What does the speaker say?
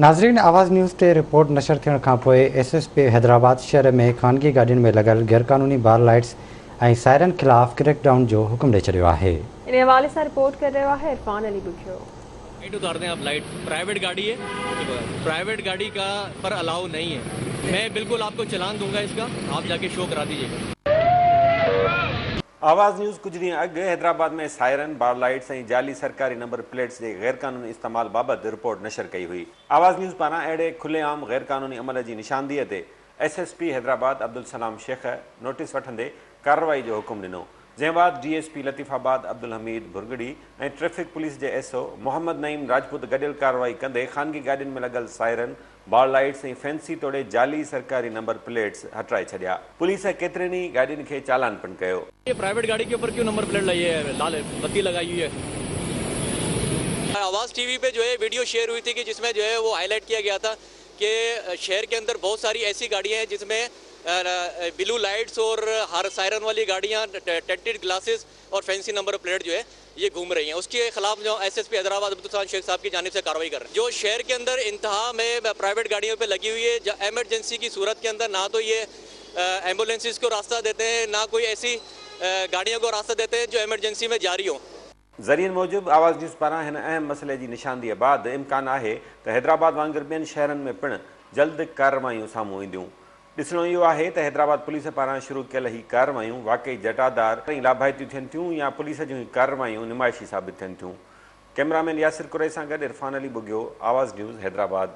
नाज़रीन, आवाज़ न्यूज़ ते रिपोर्ट नशर थियण खां पोइ SSP हैदराबाद शहर में ख़ानगी गाॾियुनि में लॻल गैरकानूनी बार लाइट्स ऐं सायरन ख़िलाफ़ क्रैकडाउन जो हुक्म ॾेई छॾियो आहे। इन हवाले से रिपोर्ट कर रहा है इरफान अली बुखियो। लाइट उतार दें आप, लाइट प्राइवेट गाड़ी है, प्राइवेट गाड़ी का पर अलाउ नहीं है। मैं बिल्कुल आपको चलान दूंगा इसका, आप जाके शो करा दीजिएगा। आवाज़ न्यूज़ कुछ ॾींहं अॻु हैदराबाद में सायरन, बार लाइट्स ऐं जाली सरकारी नंबर प्लेट्स जे गैर क़ानूनी इस्तेमाल बाबति रिपोर्ट नशर कई हुई। आवाज़ न्यूज़ पारां अहिड़े खुलेआम गैर क़ानूनी अमल जी निशानदीअ ते SSP हैदराबाद अब्दुल सलाम शेख नोटिस वठंदे कार्रवाई जो हुकुम ॾिनो, जंहिं बाद DSP लतीफ़ाबाद अब्दुल हमीद भुरगड़ी ऐं ट्रैफिक पुलिस जे SO मोहम्मद नईम राजपूत गॾियल कार्रवाई कंदे ख़ानगी गाॾियुनि में लॻल सायरन, बार लाइट्स ऐं फैंसी तोड़े जाली सरकारी नंबर प्लेट्स हटाए छॾिया। पुलिस केतिरनि ई गाॾियुनि खे चालान पिणु कयो। ये प्राइवेट गाड़ी के ऊपर क्यों नंबर प्लेट लगी है, लाल बत्ती लगाई हुई है? आवाज़ TV पे जो है वीडियो शेयर हुई थी कि जिसमें जो है वो हाईलाइट किया गया था कि शहर के अंदर बहुत सारी ऐसी गाड़ियां हैं जिसमें ब्लू लाइट्स और हर सायरन वाली गाड़ियां, टेंटेड ग्लासेस और फैंसी नंबर प्लेट जो है ये घूम रही हैं। उसके खिलाफ जो SSP हैदराबाद अब्दुल सलाम शेख साहब की जानिब से कार्रवाई कर रहे हैं। जो शहर के अंदर इंतहा में प्राइवेट गाड़ियों पे लगी हुई है, एमरजेंसी की सूरत के अंदर ना तो ये एम्बुलेंसेस को रास्ता देते हैं, ना कोई ऐसी गाड़ियों को रास्ता देते हैं जो एमरजेंसी में जारी हो। ज़रियनि मूजिबि आवाज़ न्यूज़ पारां हिन अहम मसइले जी निशानदीअ बाद इम्कान आहे त हैदराबाद वांगुरु ॿियनि शहरनि में पिणु जल्द कार्रवायूं साम्हूं ईंदियूं। ॾिसणो इहो आहे त हैदराबाद पुलिस पारां शुरू कयल ही कार्रवायूं वाकई जटादार ऐं लाभाइतियूं थियनि थियूं या पुलिस जूं कार्रवायूं नुमाइशी साबित थियनि थियूं। कैमरामैन यासिर कुरैशी सां गॾु इरफान अली बुगियो, आवाज़ न्यूज़ हैदराबाद।